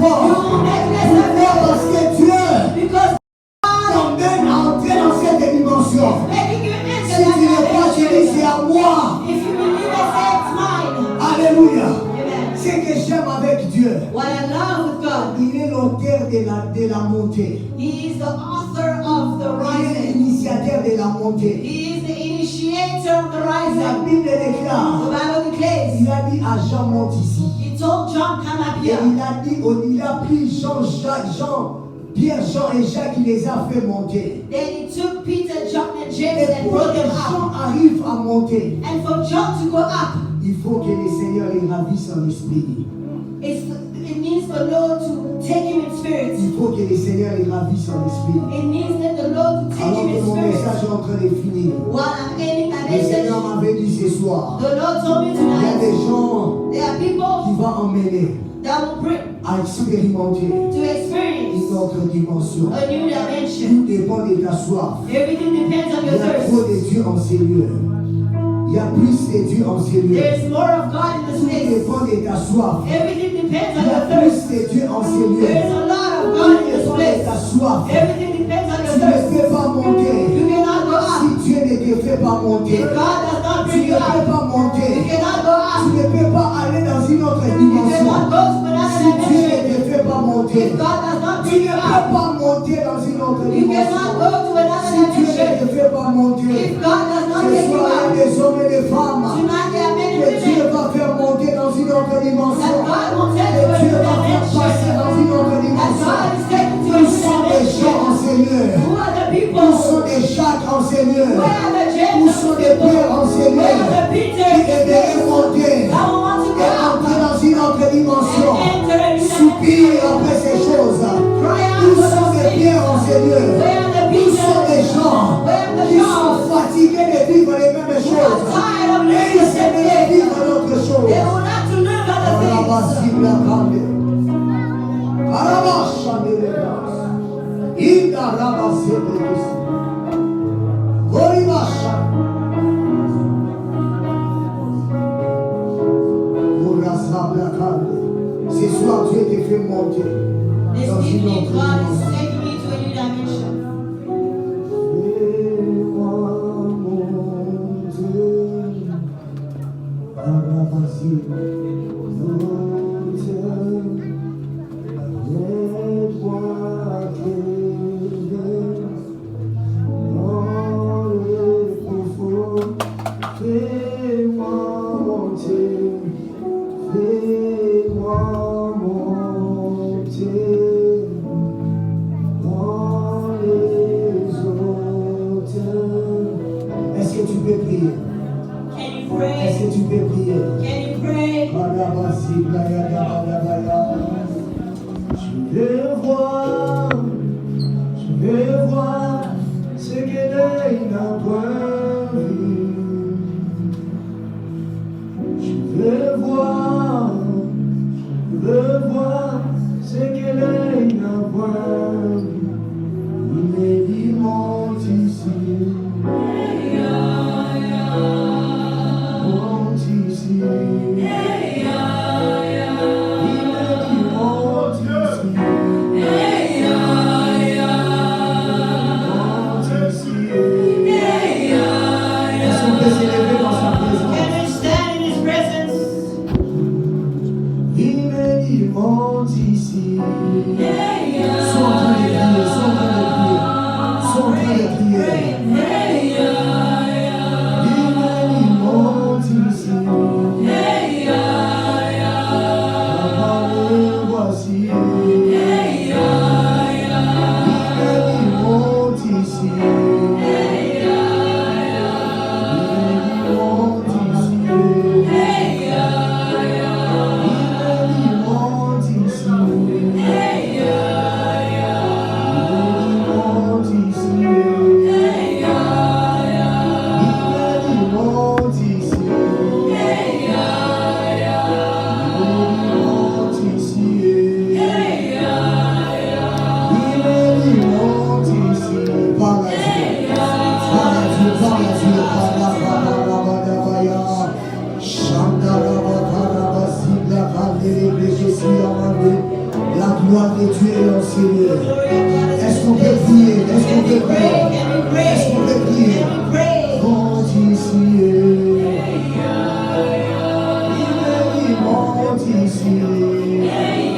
efforts. Pourquoi? Parce que Dieu t'emmène à entrer dans cette dimension. Si tu ne crois, tu dis c'est à moi. Alléluia. Ce que j'aime avec Dieu, il est l'auteur de la montée. He is the author of the Il est rising. l'initiateur de la montée. He is the initiator of the La rising. Bible déclare, The Bible declares. il a dit à Jean monte ici. He told John, come up Et here. il a dit, il a pris Pierre, Jean et Jacques, il les a fait monter. Then he took Peter, John, and James Et and pour brought que them Jean up. arrive à monter, And for John to go up, il faut que le Seigneur les ravisse en esprit. it means the Lord to take him in spirit. Il faut que le Seigneur les ravisse en esprit. It means that the Lord to take Alors him que in mon spirit. message est en train de finir, While I'm ending my le message, Seigneur m'avait dit ce soir, the Lord told me il y a tonight, des gens there are people qui vont emmener that will bring à expérimenter to une experience autre dimension. a new dimension. Tout dépend de ta soif. Everything depends on Il y your a trop thirst. de Dieu en ces lieux. Il y a plus de Dieu en ces lieux. There is more of God in this Tout place. dépend de ta soif. Everything depends Il on y a your plus thirst. de Dieu en ces lieux. There is a lot of Tout God in this dépend de place. ta soif. Everything depends on Tu your ne thirst. peux pas monter. You cannot go Si up. Dieu ne te fait pas monter, If God does not tu bring ne you peux up, pas you monter. cannot go Tu up. ne peux pas aller dans une autre You dimension. cannot go to Si another Dieu ne dimension. te fait pas monter, If God does not tu bring ne you peux up, pas monter dans une autre you cannot dimension. go to another Si Dieu ne dimension. te fait pas monter, If God does not ce take you soir il y a up, des hommes et des femmes tonight there are many que Dieu women va faire monter dans une autre that dimension. God will take Que to a Dieu new va faire passer dimension. dans une autre That dimension. God is taking to a Où new sont les gens en dimension. ces lieux? Who are the Où people? sont les Jacques en ces lieux? Where are the Où James sont of les people? Pierre en ces Where lieux? are the Qui Peter aimeraient monter that will want to go et up entrer dans une autre dimension? and enter a new Soupir dimension? après ces choses. Cry out Où for sont those les things. Pierre en ces lieux? Where are the Où sont les Peters? gens Where are the qui sont Johns? fatigués de vivre les mêmes Who are choses? tired of Et living ils the same aimeraient thing? vivre d'autres choses. They will not to live other things. Arabasibla kande. Arabashandelebas. Inda rabasebrekis. Goribasha. Urasabla kande. Ce soir, Dieu te fait monter This dans une evening, autre God is dimension. taking me to a new dimension. Fais-moi monter. Arabasibla. Est-ce que tu peux prier? Can you Est-ce pray? que tu peux prier? Can you pray? Je veux voir ce que l'œil n'a point vu. Je veux voir ce que l'œil n'a point vu. Il est immense ici. Monte ici. Il est immense ici. Est-ce qu'on peut s'élever dans sa présence? Can we stand in His presence? Il est immense ici. Sois en train de prier, sois en train de prier. Sois en train de prier. Il est immense ici. Apparaît, voici. Il est immense ici. gloire de Dieu est au Seigneur. Est-ce qu'on peut prier? Est-ce qu'on peut prier? Est-ce qu'on peut prier? Monte ici. Monte ici. Monte ici.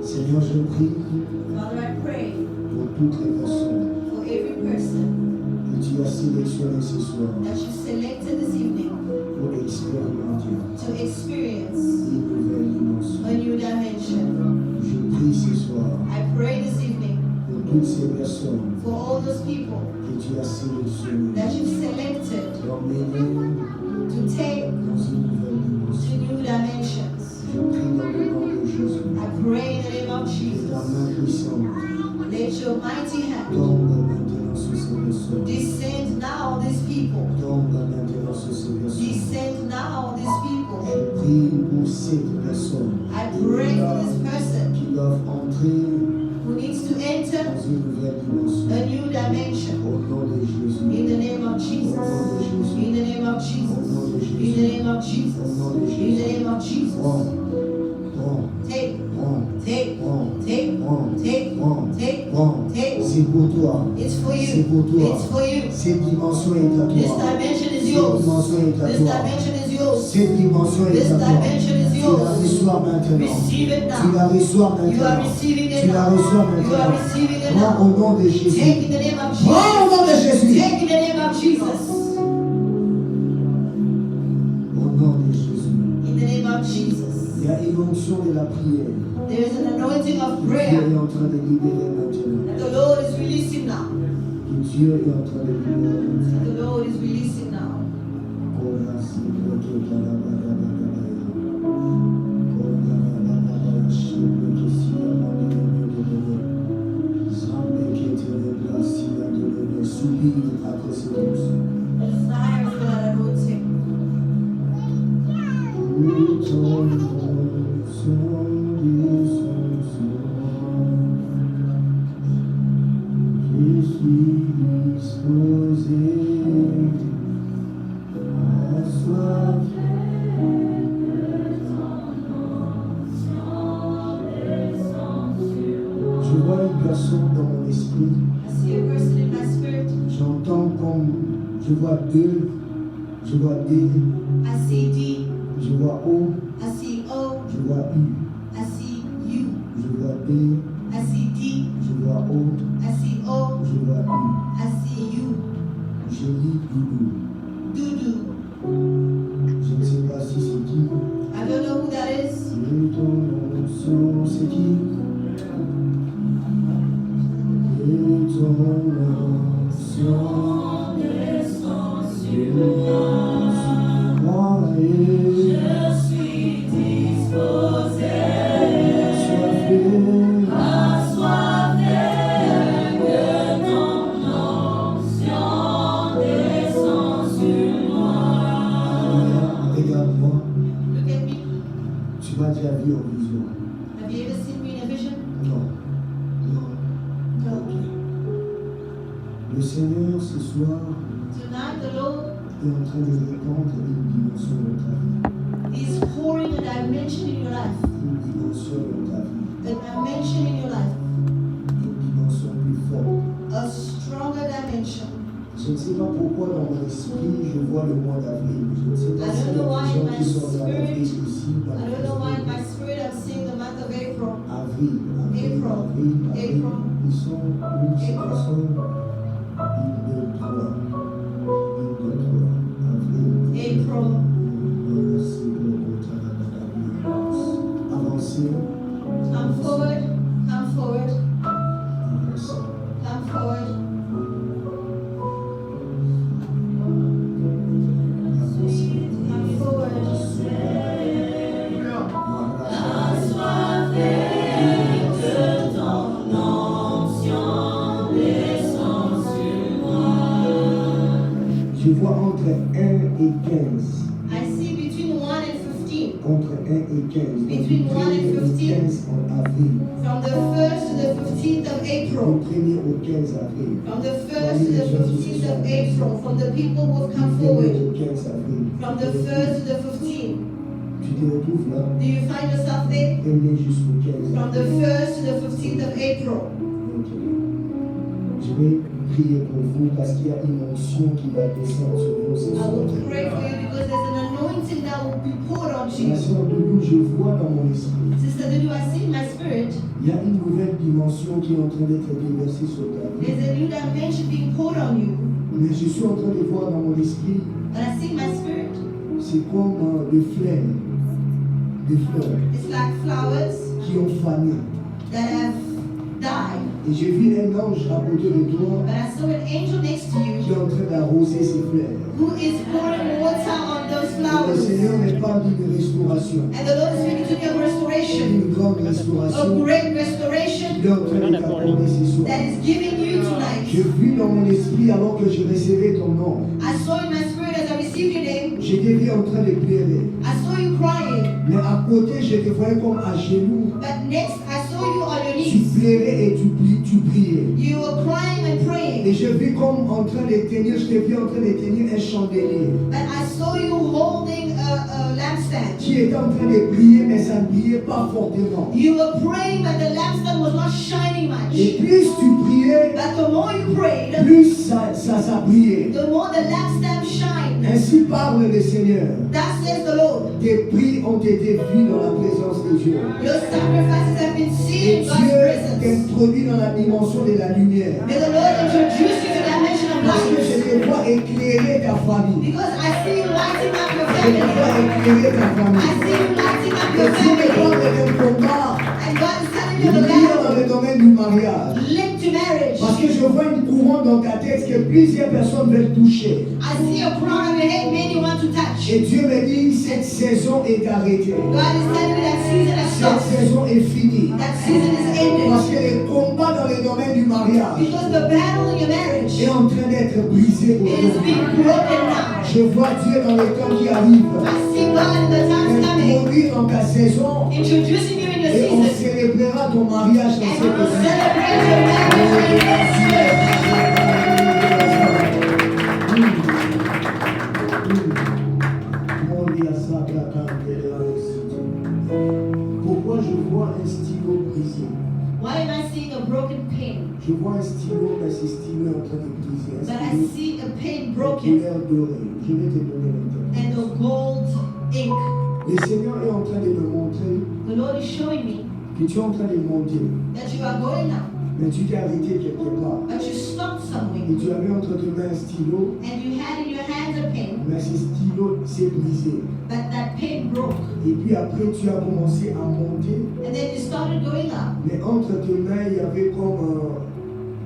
Seigneur, je prie Father, I pray pour toutes les personnes for every person que tu as sélectionnées ce soir that you selected this evening pour expérimenter to experience une nouvelle dimension. a new dimension. Je prie ce soir I pray this evening pour toutes ces personnes for all those people que tu as sélectionnées that you've selected d'emmener to take dans une nouvelle to dimension. new dimensions. Je prie dans le nom de Jésus. I pray in the name of Ta Jesus. main puissante Let your mighty hand tombe maintenant sur ces personnes. descend now on these people. Tombe maintenant sur ces personnes. Descend now on these people. Je prie pour cette personne I pray for this person doivent entrer who needs to enter dans une nouvelle dimension. a new dimension. Au nom de Jésus. In the name of Jesus. In the name of Jesus. In the name of Jesus. In the name of Jesus. Take. Take. Take. Take. Take. C'est pour toi. It's for you. C'est pour toi. It's for you. Cette dimension est à This toi. dimension is Cette yours. dimension est à This toi. dimension is yours. Cette dimension est This à toi. dimension is Tu la yours. reçois maintenant. Receive it Tu now. la reçois You are maintenant. receiving it Tu la now. reçois You are maintenant. receiving it Prends now. au nom de Jésus. Take in the name of Prends au Jesus. nom de Jésus. Take in the name of Jesus. Au nom de Jésus. In the name of Jesus. Il y a une onction de la prière. There is an anointing of Dieu prayer est en train de libérer maintenant. that the Lord is releasing now. Dieu est en train de libérer maintenant. That the Lord is releasing now. The fire of God anointing. Je suis disposé à soif. Je vois une personne dans mon esprit. I see a person in my spirit. J'entends comme je vois deux. Je vois D. I see D. Je vois O. I see O. Je vois U. I see U. Je vois B. I see D. Je vois O. I see O. Je vois U. I see U. Je lis Doudou. Doudou. Je ne sais pas si c'est qui. I don't know who that is. Et ton onction, c'est qui? Et ton onction descend sur moi et je suis disposé assoiffé que ton onction descend sur moi. Regarde-moi. Look at me. Tu m'as déjà vu en vision. Have you ever seen me in a vision? Non. Non. No. Ok. Le Seigneur, ce soir, Tonight the Lord est en train de répandre une dimension dans ta vie. is pouring a dimension in your life. Une dimension dans ta vie. A dimension in your life. Une dimension plus forte. A stronger dimension. Je ne sais pas pourquoi dans mon esprit, je vois le mois d'avril. Je ne sais pas I s'il y don't know a why des gens my qui sont dans spirit- l'avril aussi. I don't know why in my spirit I'm seeing the month of April. Avril, avril, April. avril, avril. April. Ils sont où? Ils April. sont 1, 2, 3. 1, 2, 3. Avril. April. Avancez. Come forward. Come forward. Avancez. Come forward. Come forward. Je vois entre 1 et 15. I see between 1 and 15. Entre 1 et 15. Between Du 1 and 1er au 15. 15 en avril. From the 1st to the 15th of Du April. 1er au 15 avril. From the 1st to the 15th of April. From the people who have come forward. Du 15 avril. From the 1st to the 15th. Tu te retrouves là. Do you find yourself there? 1er jusqu'au 15. From the 1st to the 15th of April. Ok. Je vais prier pour vous parce qu'il y a une onction qui va descendre sur vous ce I soir. will pray for you because there's an anointing that will be poured on La you. sœur de nous, je vois dans mon esprit, Sister Dudu, I see in my spirit, il y a une nouvelle dimension qui est en train d'être déversée sur ta vie. there's a new dimension being poured on you. Mais je suis en train de voir dans mon esprit, But I see in my spirit, c'est comme des fleurs it's like flowers qui ont fané. that have died. Et j'ai vu un ange à côté de toi But I saw an angel next to qui you est en train d'arroser ces fleurs. who is pouring water on those Le flowers. Seigneur n'est pas d'une restauration, And the Lord is speaking to me of restoration, une grande a restauration. great restoration Il est en train de t'accorder ce soir. that is giving you Je tonight. vis dans mon esprit alors que je recevais ton nom. I saw in my spirit as I received your name, Je t'ai vu en train de pleurer. I saw you crying. Mais à côté, je te voyais comme à genoux. But next, I saw saw you on your Tu knees. plairais et tu priais. You were crying and Et praying. je vis comme en train de tenir, je t'ai vu en train de tenir un chandelier But I saw you holding a lampstand. qui était en train de briller, mais ça ne brillait pas fortement. You were praying, but the lampstand was not shining Et much. plus tu priais, But the more you prayed, plus ça brillait. the more the lampstand shined. Ainsi parle le Seigneur. That says the Lord. Tes prix ont été vus dans la présence de Dieu. Your sacrifices have been seen Et in God's Dieu presence. t'introduit dans la dimension de la lumière. May the Lord introduce you to the dimension of Parce que je light. te vois éclairer ta famille. Because I see you lighting up your Je te vois family. éclairer ta I famille. see you lighting up Et your Dieu me family. parle d'un combat And God is telling you the lié dans le battle domaine du mariage. linked to marriage. Parce que je vois une couronne dans ta tête que plusieurs personnes veulent toucher. I see a crown on your head many want to touch. Et Dieu me dit, cette saison est arrêtée. God is telling me that season has Cette stopped. saison est finie. That season is Parce ended. que le combat dans le domaine du mariage Because the battle in your marriage est en train d'être brisé is aujourd'hui. being broken now. Je vois Dieu dans le temps qui arrive. I see God in the times coming Introduire dans ta saison introducing you in your et on season. célébrera ton mariage dans And we cette will année. celebrate your marriage in this year. Pourquoi je vois un stylo brisé? Why am I seeing a broken pen? Je vois un stylo, mais ce stylo est en train de briser. Un But I stylo see a pen de broken couleur dorée. Je vais te donner le temps. and a gold ink. Le Seigneur est en train de me montrer The Lord is showing me que tu es en train de monter, that you are going now, mais tu t'es arrêté quelque part. but you stopped Et somewhere tu avais entre tes mains un stylo, and you had in your hands a pen, mais ce stylo s'est brisé. but that pen broke. Et puis après, tu as commencé à monter, And then you started going up. mais entre tes mains, il y avait comme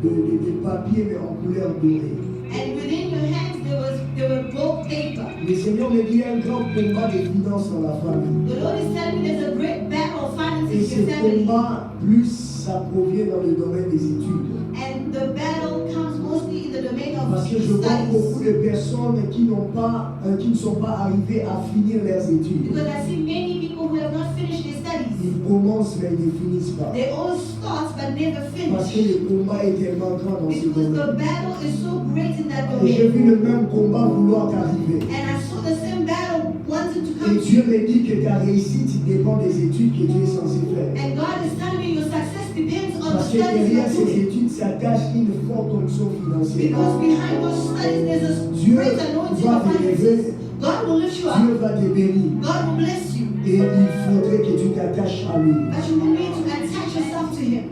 des papiers, mais en couleur dorée. And within your hands there were gold paper. Le Seigneur me dit, il y a un grand combat de finances dans la famille. The Lord is telling me there's a great battle of Et finances ce in your family. combat, plus ça provient dans le domaine des études. And the battle comes mostly in the domain of Parce que je vois beaucoup studies. de personnes qui ne sont pas arrivées à finir leurs études. Because I see many people who have not finished their studies. Ils commencent mais ils ne finissent pas. They all start but never Parce que finish. le combat est tellement grand dans ce Because the domaine. battle is so great in that Et j'ai domain. vu le même combat vouloir t'arriver. And I saw the same battle wanting to Et come to Dieu you. me dit que ta réussite dépend des études que tu es censé faire. And God is telling me your success depends on the Parce que studies derrière you're ces doing. études s'attache une forte onction financière. Because behind those studies there's a Dieu great anointing va of te finances. lever, God will lift you Dieu up. va te bénir. God will bless you. Et il faudrait que tu t'attaches à lui. But you will need to attach yourself to Him.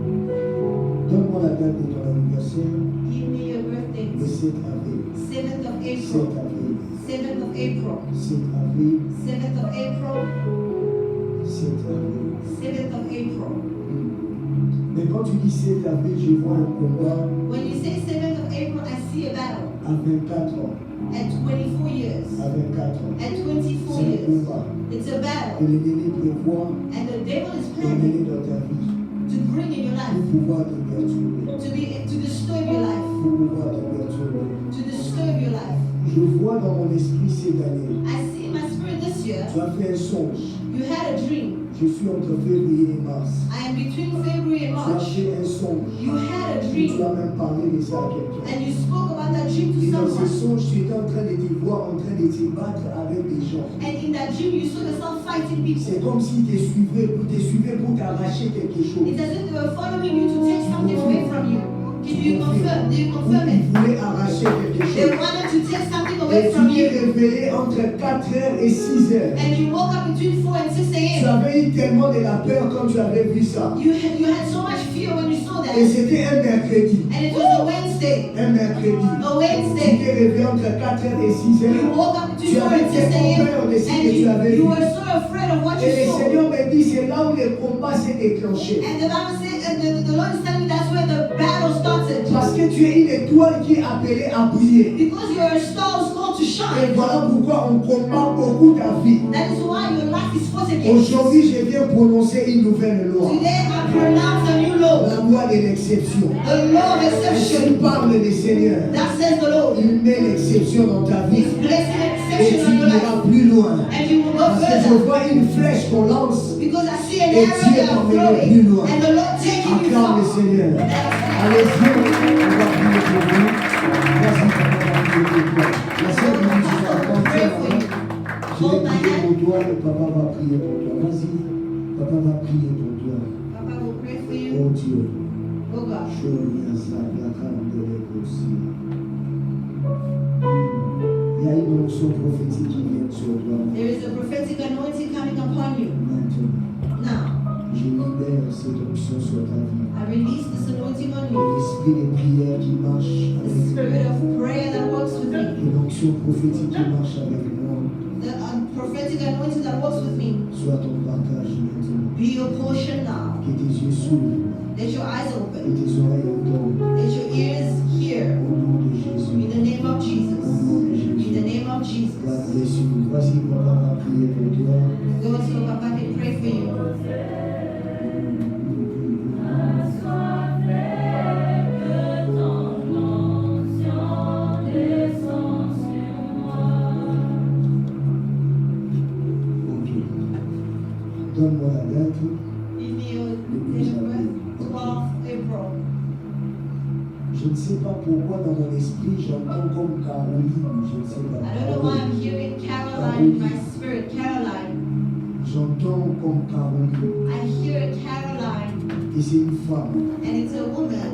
Donne-moi la date de ton anniversaire, Give me your birthday. le 7 avril. 7th of 7 April. avril. 7th of April. 7 avril. 7th of April. 7 avril. 7th of April. Mais quand tu dis 7 avril, je vois un combat When you say 7th of April, I see a battle à 24 ans. at 24 years. À 24 ans. At 24 C'est un years. combat It's a que battle. l'ennemi prévoit And the devil is d'amener planning dans ta vie to bring in your life, pour pouvoir te perturber. to disturb your life, Pour pouvoir te perturber. to disturb your life. Je vois dans mon esprit cette année, I see in my spirit this year, tu as fait un songe. you had a dream. Je suis entre février et mars. I am between February and Tu as March. fait un songe. You had a Tu dream. as même parlé de ça à quelqu'un. And you spoke about that dream to Et dans ce someone. songe, tu étais en train de te voir, en train de te battre avec des gens. And in that dream, you saw yourself fighting C'est people. comme s'ils te suivaient pour t'arracher quelque chose. It's as if they were following you to take something away from you. Can you confirm? Do you confirm Ils it? voulaient arracher quelque They chose. wanted to take something Et away tu from t'es you. réveillé entre 4h et 6h. And you woke up between 4 and 6 Tu a.m. avais eu tellement de la peur quand tu avais vu ça. You had so much fear when you saw Et that. c'était un mercredi. And it was a Wednesday. Un mercredi. A Tu Wednesday. t'es réveillé entre 4h et You 6h. woke up Tu between 4 avais and 6 tellement peur a.m. de ce And que tu avais you vu. were so afraid of what Et you le saw. Seigneur me dit, c'est là où le combat s'est déclenché. And the Bible says, and the Lord is telling me that's where the battle started. Parce que tu es une étoile qui est appelée à briller. Because you're a star who's called to Et shine. voilà pourquoi on combat beaucoup ta vie. That is why your life is fought against. Aujourd'hui, je viens prononcer une nouvelle loi. Today I pronounce a new law. La loi de l'exception. The law of Ainsi exception. parle le Seigneur. That says the Lord. Il met l'exception dans ta vie. He's placing Et exception tu on your iras plus loin. and you will go Parce que je further. vois une flèche qu'on lance. Because I see an Et Dieu arrow that are t'emmène plus loin. throwing, and the Lord taking you Acclame le far. Seigneur. Allez-y, on va prier pour vous. Vas-y, on va prier pour toi. La seule minute que tu vas attendre, c'est avant. Je vais prier pour toi et papa va prier pour toi. Vas-y, papa va prier pour toi. Papa will pray for you. Oh Dieu. Oh God. Il y a une onction prophétique qui vient sur toi. There is a prophetic anointing coming upon you. Maintenant, Now, je libère cette onction sur ta vie. I release this anointing on you. L'esprit de prière qui marche The avec spirit of prayer that works with me. une onction prophétique qui marche avec moi. The prophetic anointing that works with me. Soit ton partage maintenant. Be your portion now. Que tes yeux s'ouvrent Let your eyes et open. tes oreilles entendent. Let your ears hear. Au nom de In Jésus. the name of Jesus. Au nom de In the Jésus. name of Jesus. God bless you. Voici papa va prier pour toi. Go so Papa can pray for you. Ok. Donne-moi la date. Give me your date of birth. 12 April. Je ne sais pas pourquoi dans mon esprit j'entends comme Caroline. Je ne sais pas. I don't know why I'm hearing Caroline in my spirit. Caroline. J'entends comme Caroline. I hear Caroline, Et c'est une femme. and it's a woman.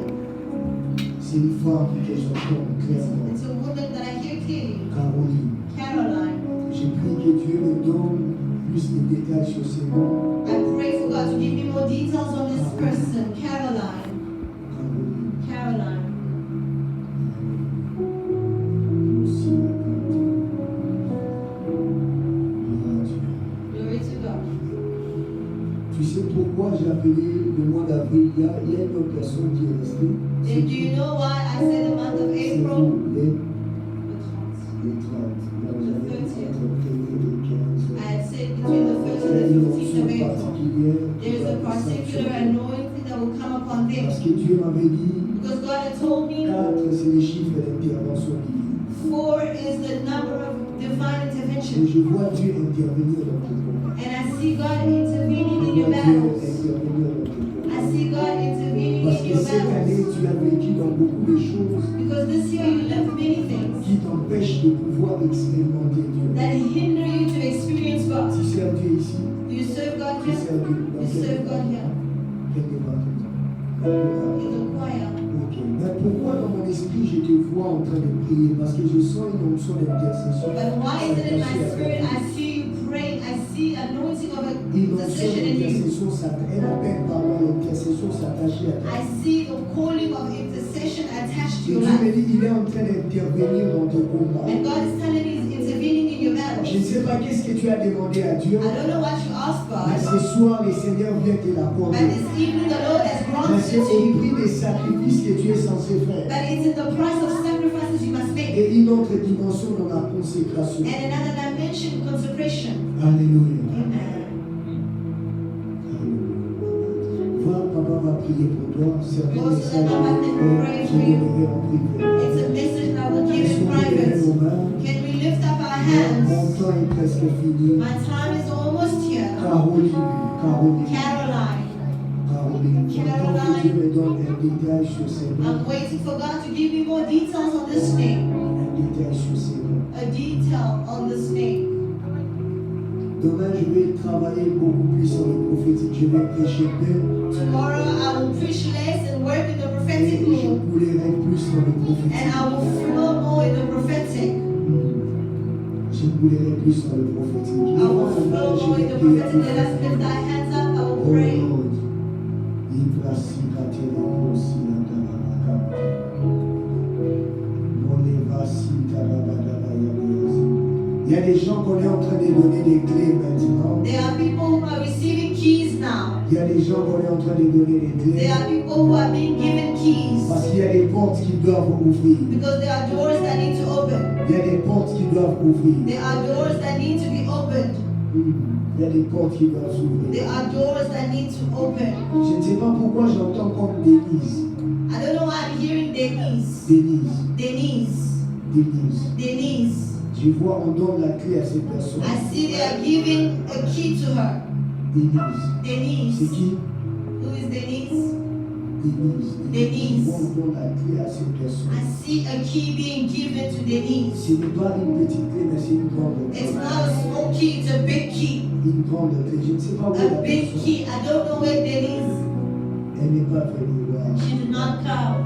C'est une femme que j'entends clairement. It's a woman that I hear clearly. Caroline. Caroline. Je prie que Dieu me donne plus de détails sur ces noms. I pray for God to give me more details on this person. Caroline. Caroline. Caroline. Aussi. Gloire à Dieu. Glory to God. Tu sais pourquoi j'ai appelé le mois d'avril? Il y a une autre personne qui est restée. And do you know why I say the month of C'est April? vous, les The 30. Là, vous The avez 30th. entre le 1er et le 15. I had said between the 1st Il y a and une the 15th onction of April. particulière qui There is va a descendre sur particular vous. anointing that will come upon them. Parce que Dieu m'avait dit, Because God had told me 4 c'est le chiffre d'intervention divine. 4 is the number of divine Et intervention. je vois Dieu intervenir dans ton combat. And I see God intervening Je in your vois Dieu battles. intervenir dans ton combat. I see God intervening Parce in que your cette année, battles. tu as vécu dans beaucoup de choses Because this year you lived many things qui t'empêchent de pouvoir expérimenter Dieu. that hinder you to experience God. Tu sers Dieu ici, Do you serve God tu here? sers Dieu dans You serve God here. quelque part. In the choir. Ok. Mais pourquoi dans mon esprit je te vois en train de prier? Parce que je sens une onction d'intercession. But why is it in my spirit I see you praying? I see anointing of a Une onction decision in you. d'intercession, un appel par l'intercession s'attacher à toi. I see the calling of intercession attached to Et your Dieu me life. dit, il est en train d'intervenir dans ton combat. And God is telling me He's intervening in your Je ne battles. sais pas qu'est-ce que tu as demandé à Dieu, I don't know what you asked mais God, ce soir, le Seigneur vient te but l'accorder. this evening the Lord has Mais granted c'est it to au you. prix des sacrifices que tu es censé faire. But it's in the price of sacrifices you must make. Et une autre dimension dans la consécration. And another dimension, consecration. Alléluia. Amen. Va, papa va prier pour toi. Certains Go so messages that Papa can pray je for you. donnerai en privé. It's a message that I will give Est-ce in qu'on peut lever private. nos mains? Can we lift up our Mon hands? temps est presque fini. My time is almost here. Caroline, Caroline, Caroline, Caroline. J'entends que Dieu me donne un détail sur ces noms. I'm waiting for God to give me more details on this name. Un détail sur ces noms. A detail on this name. Demain, je vais travailler beaucoup plus sur le prophétique. Je vais prêcher peu. Tomorrow I will preach less and work in the Et prophetic je more. coulerai plus dans le prophétique. And I will flow more in the prophetic. Je coulerai plus dans le prophétique. I will flow more in the prophetic. Let us lift our hands up. I will pray. Il y a des gens qu'on est en train de donner des clés maintenant. There are people who are receiving keys now. Il y a des gens qu'on est en train de donner des There clés. are people who are being given keys. Parce qu'il y a des portes qui doivent ouvrir. Because there are doors that need to open. Il y a des portes qui doivent ouvrir. There are doors that need to be opened. Il y a des portes qui doivent s'ouvrir. There are doors that need to open. Je ne sais pas pourquoi j'entends comme Denise. I don't know why I'm hearing Denise. Denise. Denise. Denise. Denise. Je Je vois, on donne la clé à cette personne. I see they are giving a key to her. Denise. Denise. C'est qui? Who is Denise? Denise. Denise. On donne la clé à cette personne. I see a key being given to Denise. Ce n'est pas une petite clé, mais c'est une grande clé. It's not a small key, it's a big key. Une grande clé. Je ne sais pas où A la big personne. key. I don't know where Denise. Elle n'est pas venue voir. She did not come.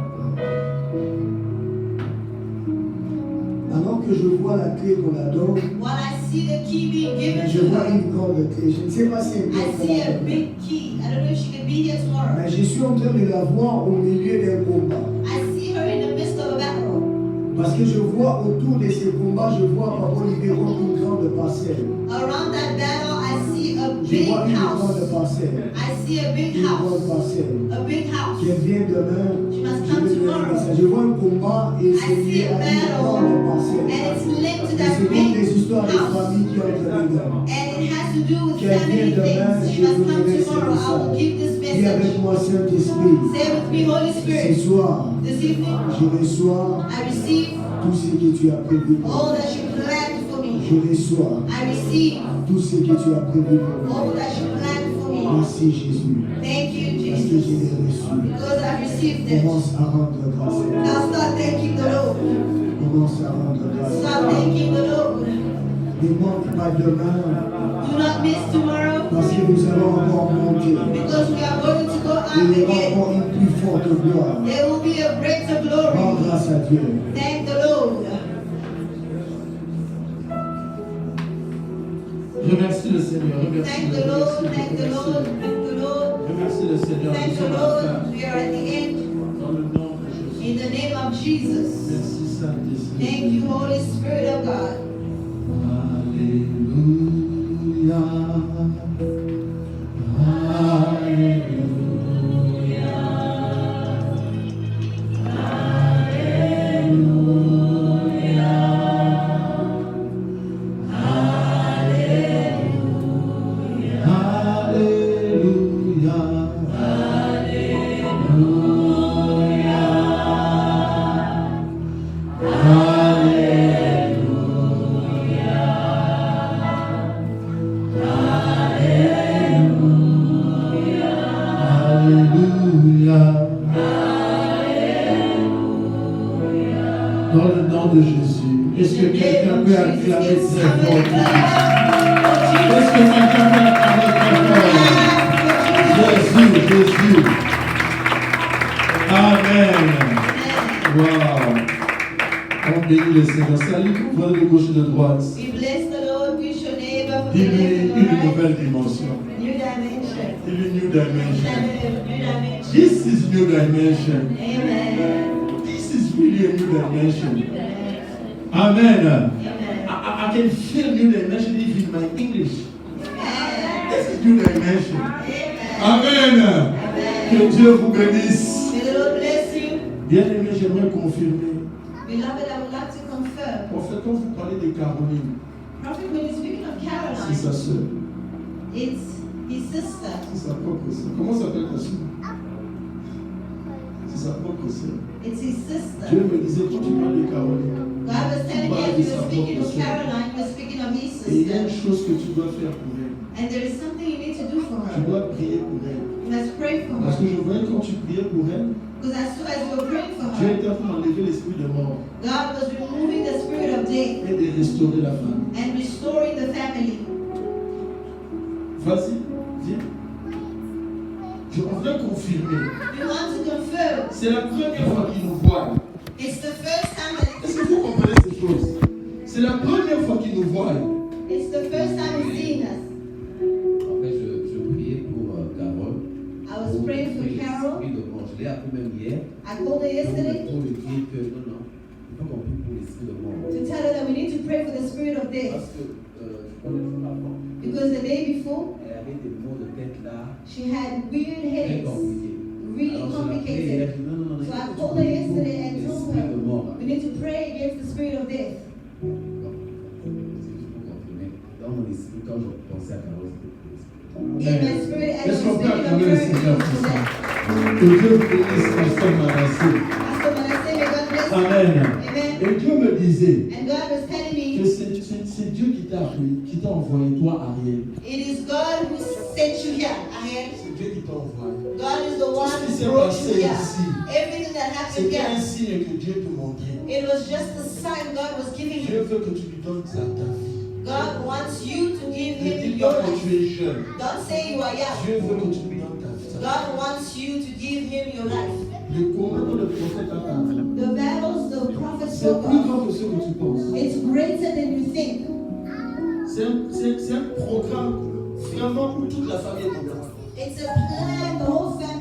Avant que je vois la clé qu'on la donne, While I see the key being given je to vois her, une grande clé. Je ne sais pas si elle I peut see la a donne. big key. I don't know if she can be here tomorrow. Mais je suis en train de la voir au milieu d'un combat. I see her in the midst of a battle. Parce que je vois autour de ces combats, je vois Papa libérant une grande parcelle. Around that battle, I see a Je big vois une grande house. parcelle. I see a big Une grande house. parcelle. A big house. Qu'elle vient demain. She must Je come vais lui donner tomorrow. ça. Je vois un combat et c'est I see lié a à une battle, grande parcelle. and it's linked to Et that c'est comme des big histoires de house. famille qui entrent dedans. And it has to do with Qu'elle family vienne demain, things. She je must vous come donnerai ce tomorrow. I will give this message. Dis avec message. moi, Saint-Esprit. Say with me, Holy Ce Spirit. soir, This evening, je reçois I receive tout ce que tu as prévu pour all moi. that you planned for me. Je reçois I receive tout ce que tu as prévu pour moi. all that you planned for me. Merci Jésus. Thank you, Parce que je Jesus. l'ai reçu. Because I've received it. Commence à rendre grâce. Now start thanking the Lord. Commence à rendre grâce. Start thanking the Lord. Ne manque pas demain Do not miss tomorrow. parce que nous allons encore monter. Because we are going to go Il up y aura again. encore une plus forte gloire. There will be a greater Rends glory. grâce à Dieu. Thank the Lord. Remercie le Seigneur, remercie Thank le the Lord. Seigneur. Thank the Lord. Thank the Lord. Remercie le Seigneur. Thank Nous the sommes à la Lord. fin. We are at the end. Dans le nom de Jésus. In the name of Jesus. Merci Saint-Esprit. Thank you, Holy Spirit of God. Alléluia. Alléluia. Dans le nom de Jésus, est-ce que quelqu'un peut acclamer très fort? Est-ce que quelqu'un peut acclamer très fort? Jésus, Jésus. Amen. Wow. On bénit le Seigneur. Salut, vous de gauche et de droite. We bless the Lord. Wish your neighbor for the Dis-lui name of une the Lord. nouvelle dimension. New dimension. Dis-lui new dimension. New dimension. This is new dimension. Amen. This is really a new dimension. Amen. I can feel new dimension even in my English. This is new dimension. Amen. Que Dieu vous bénisse. May the Lord bless you. Bien-aimé, j'aimerais confirmer. Beloved, I would like to confirm. En fait, quand vous parlez de Caroline, Prophet, when you're speaking of c'est Caroline, sa soeur, it's his sister. c'est sa propre soeur. Comment s'appelle ta soeur? C'est sa propre soeur. It's his Dieu sister. me disait, quand tu parles de Caroline, God was telling me as you were speaking of Caroline, you were speaking of his et il y a une sister. chose que tu dois faire pour elle. And there is something you need to do for Tu her. dois prier pour elle. You must pray for Parce que her. je voyais quand tu priais pour elle, Because as soon as you were praying for Dieu her, était en train d'enlever l'esprit de mort God was removing the spirit of death et de restaurer la femme. and restoring the family. Vas-y, viens. Je voudrais confirmer. We want to confirm. C'est la première fois qu'il nous voit. It's the first time that Est-ce que vous comprenez ces choses? C'est la première fois qu'il nous voit. it's the first time he's seeing us. Après, je priais pour Carole. I was praying for Carol. L'esprit de mort. Je l'ai appris même hier. I called her yesterday Pour lui dire que non, il faut qu'on prie pour l'esprit de mort. to tell her that we need to pray for the spirit of death. Parce que je connais le jour avant. Because the day before, Elle avait des maux de tête là, she had weird très headaches, compliqués. really Alors, je l'ai appelée et elle complicated. a dit non, non, non. So I il faut called qu'on her prie pour yesterday and told l'esprit de mort. her we need to pray against the spirit of death. Donc, c'est juste pour confirmer. Dans mon esprit, quand je pensais à Carole, c'était pour l'esprit. In my spirit, as Est-ce I qu'on was peut speaking of acclamer her, le Seigneur it pour was ça? that. Que Dieu vous bénisse, pasteur Manassé. Pastor Manasseh, may God bless you. Amen. Amen. Et Dieu me disait And God was telling me me. c'est Dieu qui t'a appelé, qui t'a envoyé, toi, Ariel. It is God who sent you here, Ariel. C'est Dieu qui t'a envoyé. God is the Tout one ce qui who s'est brought passé you here. ici, Everything that happened c'était un here, signe que Dieu te montrait. it was just a sign God was giving Dieu you. veut que tu lui donnes ta vie. God wants you to give Ne him dis your pas que life. tu es jeune. Don't say you are young. Dieu veut que tu lui donnes ta vie. God wants you to give him your life. Le combat que le prophète a parlé, The battles the prophet c'est spoke plus of, grand que ce que tu penses. it's greater than you think. C'est un programme vraiment où toute la famille est dedans. It's a plan the whole family